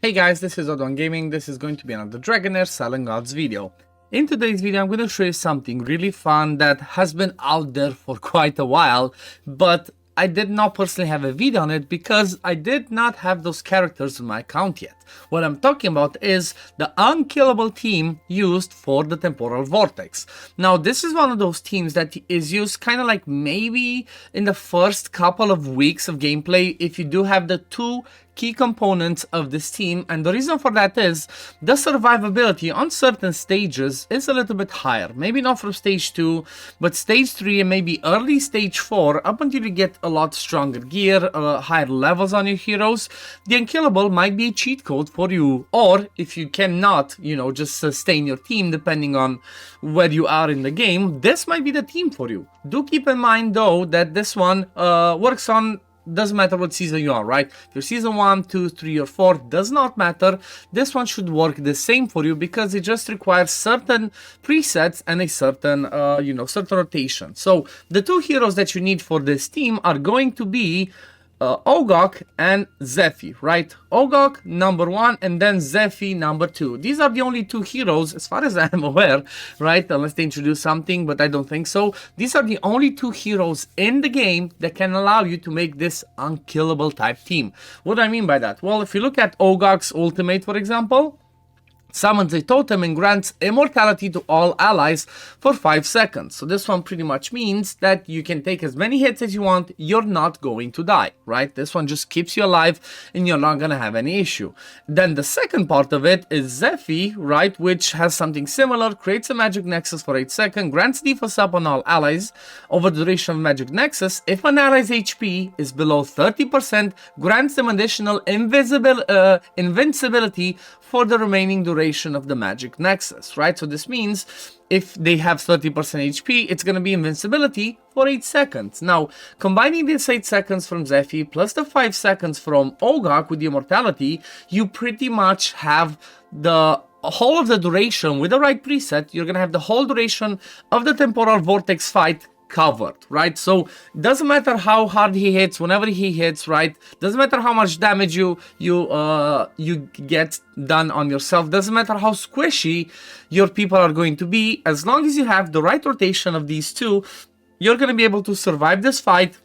Hey guys, this is OddOneGaming. This is going to be another Dragonheir SilentGods video. In today's video, I'm going to show you something really fun that has been out there for quite a while, but I did not personally have a video on it because I did not have those characters in my account yet. What I'm talking about is the unkillable team used for the temporal vortex. Now, this is one of those teams that is used kind of like maybe in the first couple of weeks of gameplay if you do have the two key components of this team, and the reason for that is the survivability on certain stages is a little bit higher. Maybe not from stage 2, but stage 3 and maybe early stage 4, up until you get a lot stronger gear, higher levels on your heroes. The unkillable might be a cheat code for you, or if you cannot, just sustain your team depending on where you are in the game, this might be the team for you. Do keep in mind though that this one works on, doesn't matter what season you are, right? If you're season 1, 2, 3 or 4, does not matter. This one should work the same for you because it just requires certain presets and a certain, certain rotation. So the two heroes that you need for this team are going to be Ogok and Zephy, right? Ogok number 1 and then Zephy number 2. These are the only two heroes as far as I am aware, right? Unless they introduce something, but I don't think so. These are the only two heroes in the game that can allow you to make this unkillable type team. What do I mean by that? Well, if you look at Ogok's ultimate, for example, summons a totem and grants immortality to all allies for 5 seconds. So this one pretty much means that you can take as many hits as you want, you're not going to die, right? This one just keeps you alive and you're not gonna have any issue. Then the second part of it is Zephy, right? Which has something similar, creates a magic nexus for 8 seconds, grants defense up on all allies over the duration of magic nexus. If an ally's HP is below 30%, grants them additional invincibility for the remaining duration of the magic nexus, right? So this means if they have 30% HP, it's going to be invincibility for 8 seconds. Now, combining this 8 seconds from Zephy plus the 5 seconds from Ogok with the immortality, you pretty much have the whole of the duration with the right preset. You're going to have the whole duration of the temporal vortex fight covered, right? So doesn't matter how hard he hits, whenever he hits, right? Doesn't matter how much damage you get done on yourself. Doesn't matter how squishy your people are going to be. As long as you have the right rotation of these two, you're going to be able to survive this fight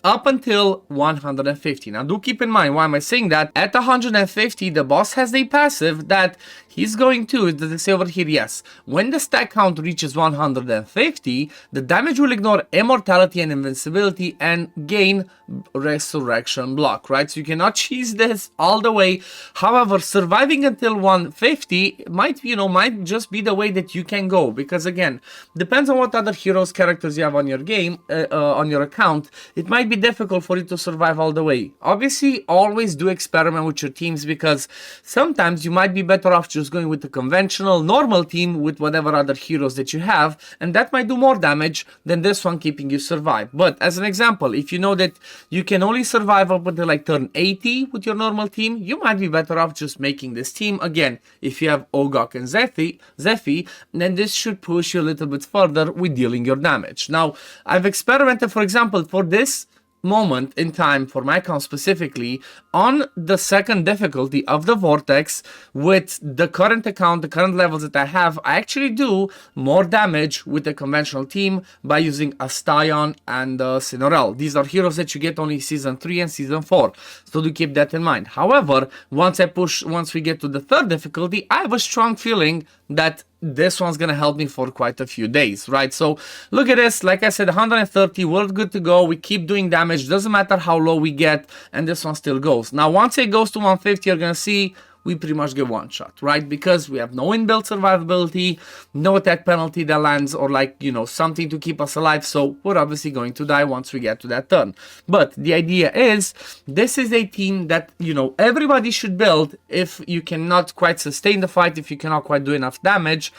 up until 150. Now do keep in mind, why am I saying that? At 150, the boss has a passive that he's going to, does it say over here? Yes. When the stack count reaches 150, the damage will ignore immortality and invincibility and gain resurrection block, right? So you cannot cheese this all the way. However, surviving until 150 might just be the way that you can go, because again, depends on what other heroes, characters you have on your game, on your account. It might be difficult for you to survive all the way. Obviously, always do experiment with your teams, because sometimes you might be better off just going with the conventional normal team with whatever other heroes that you have, and that might do more damage than this one keeping you survive. But as an example, if you know that you can only survive up until like turn 80 with your normal team, you might be better off just making this team. Again, if you have Ogok and Zephy, then this should push you a little bit further with dealing your damage. Now, I've experimented, for example, for this moment in time for my account specifically on the second difficulty of the vortex. With the current account, the current levels that I have, I actually do more damage with the conventional team by using Astaion and Cinorel. These are heroes that you get only season 3 and season 4, so do keep that in mind. However, once we get to the third difficulty, I have a strong feeling that this one's gonna help me for quite a few days, right? So look at this, like I said, 130, we're good to go. We keep doing damage, doesn't matter how low we get, and this one still goes. Now once it goes to 150, you're gonna see we pretty much get one shot, right? Because we have no inbuilt survivability, no attack penalty that lands, or something to keep us alive. So we're obviously going to die once we get to that turn. But the idea is, this is a team that, everybody should build if you cannot quite sustain the fight, if you cannot quite do enough damage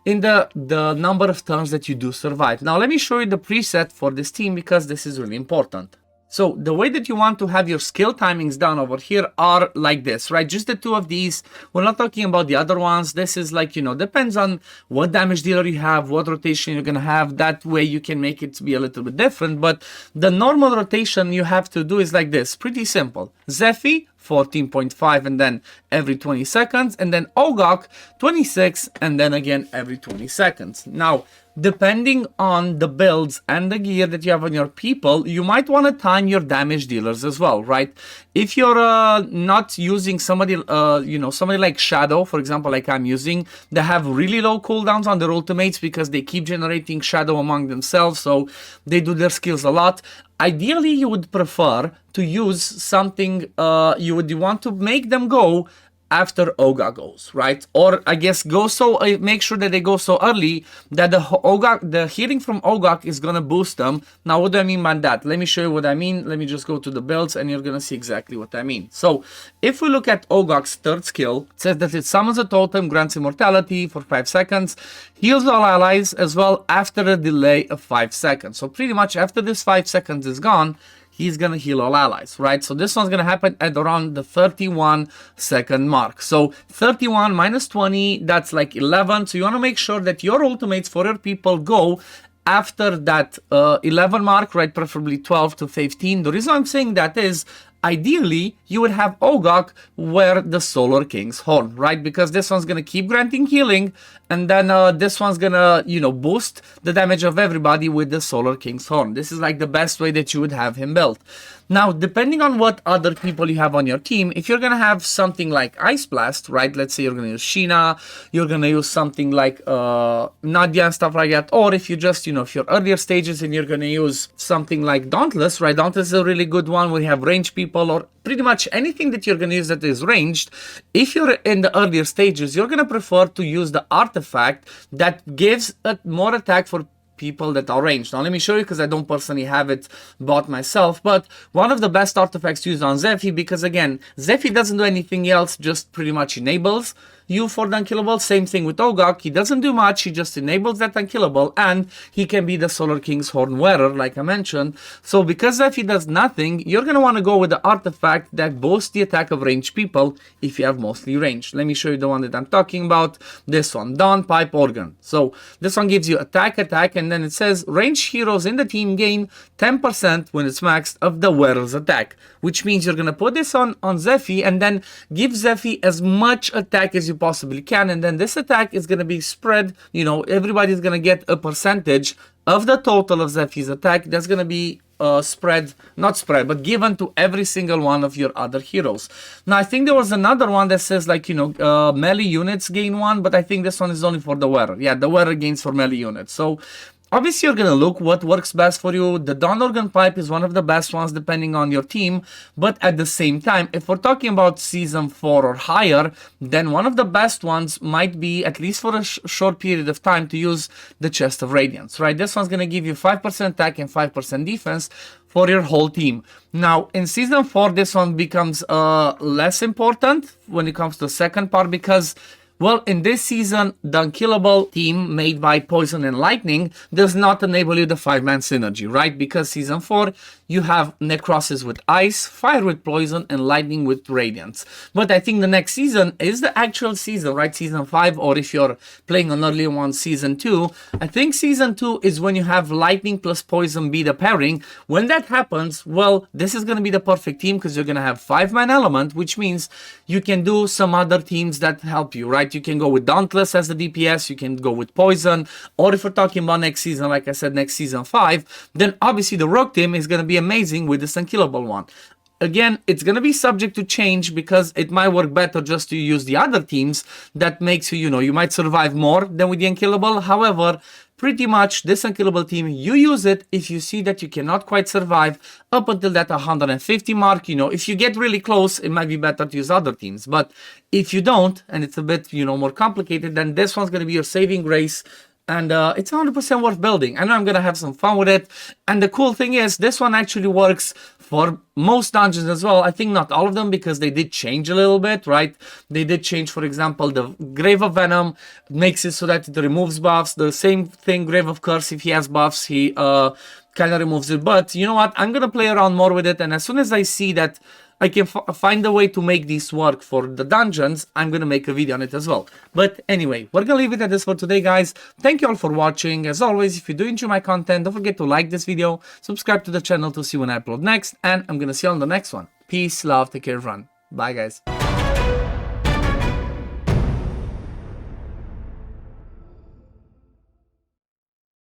in the number of turns that you do survive. Now let me show you the preset for this team, because this is really important. So the way that you want to have your skill timings done over here are like this, right? Just the two of these. We're not talking about the other ones. This is like, depends on what damage dealer you have, what rotation you're going to have. That way you can make it be a little bit different. But the normal rotation you have to do is like this. Pretty simple. Zephy, 14.5, and then every 20 seconds, and then Ogok 26, and then again every 20 seconds. Now, depending on the builds and the gear that you have on your people, you might want to time your damage dealers as well, right? If you're not using somebody, somebody like Shadow, for example, like I'm using, they have really low cooldowns on their ultimates because they keep generating Shadow among themselves, so they do their skills a lot. Ideally, you would prefer to use something, you would want to make them go after Ogok goes, right? Or I guess go so, make sure that they go so early that the healing from Ogok is gonna boost them. Now, what do I mean by that? Let me show you what I mean. Let me just go to the builds and you're gonna see exactly what I mean. So, if we look at Ogok's third skill, it says that it summons a totem, grants immortality for 5 seconds, heals all allies as well after a delay of 5 seconds. So pretty much after this 5 seconds is gone, he's gonna heal all allies, right? So this one's gonna happen at around the 31-second mark. So 31 minus 20, that's like 11. So you wanna make sure that your ultimates for your people go after that 11 mark, right? Preferably 12 to 15. The reason I'm saying that is, ideally, you would have Ogok wear the Solar King's Horn, right? Because this one's gonna keep granting healing, and then this one's gonna, boost the damage of everybody with the Solar King's Horn. This is like the best way that you would have him built. Now, depending on what other people you have on your team, if you're gonna have something like Ice Blast, right? Let's say you're gonna use Sheena, you're gonna use something like Nadia and stuff like that, or if you just, if you're earlier stages and you're gonna use something like Dauntless, right? Dauntless is a really good one where you have range people, or pretty much anything that you're gonna use that is ranged. If you're in the earlier stages, you're gonna prefer to use the artifact that gives more attack for people that are ranged. Now let me show you, because I don't personally have it bought myself, but one of the best artifacts used on Zephy, because again, Zephy doesn't do anything else, just pretty much enables you for the unkillable. Same thing with Ogok, he doesn't do much, he just enables that unkillable, and he can be the Solar King's Horn wearer, like I mentioned. So because Zephy does nothing, you're gonna want to go with the artifact that boosts the attack of ranged people if you have mostly ranged. Let me show you the one that I'm talking about, this one, Dawn Pipe Organ. So this one gives you attack, and then it says ranged heroes in the team gain 10% when it's maxed of the wearer's attack, which means you're gonna put this on Zephy and then give Zephy as much attack as you possibly can, and then this attack is going to be spread, everybody's going to get a percentage of the total of Zephy's attack. That's going to be but given to every single one of your other heroes. Now, I think there was another one that says like, melee units gain 1, but I think this one is only for the wearer. Yeah, the wearer gains for melee units. So obviously, you're going to look what works best for you. The Dawn Organ Pipe is one of the best ones depending on your team. But at the same time, if we're talking about Season 4 or higher, then one of the best ones might be, at least for a short period of time, to use the Chest of Radiance, right? This one's going to give you 5% attack and 5% defense for your whole team. Now, in Season 4, this one becomes less important when it comes to the second part, because well, in this season, the unkillable team made by Poison and Lightning does not enable you the 5-man synergy, right? Because Season 4, you have Necrosis with Ice, Fire with Poison, and Lightning with Radiance. But I think the next season is the actual season, right? Season 5, or if you're playing an early one, Season 2. I think Season 2 is when you have Lightning plus Poison be the pairing. When that happens, well, this is going to be the perfect team, because you're going to have 5-man element, which means you can do some other teams that help you, right? You can go with Dauntless as the DPS, you can go with Poison, or if we're talking about next season, like I said, next Season 5, then obviously the Rogue team is going to be amazing with this unkillable one. Again, it's going to be subject to change, because it might work better just to use the other teams that makes you, you might survive more than with the unkillable. However, pretty much this unkillable team, you use it if you see that you cannot quite survive up until that 150 mark. If you get really close, it might be better to use other teams. But if you don't, and it's a bit, more complicated, then this one's going to be your saving grace. And it's 100% worth building. I know I'm going to have some fun with it. And the cool thing is, this one actually works for most dungeons as well. I think not all of them, because they did change a little bit, right? They did change, for example, the Grave of Venom makes it so that it removes buffs. The same thing, Grave of Curse, if he has buffs, he kind of removes it. But you know what? I'm going to play around more with it. And as soon as I see that I can find a way to make this work for the dungeons, I'm going to make a video on it as well. But anyway, we're going to leave it at this for today, guys. Thank you all for watching. As always, if you do enjoy my content, don't forget to like this video, subscribe to the channel to see when I upload next, and I'm going to see you on the next one. Peace, love, take care, everyone. Bye, guys.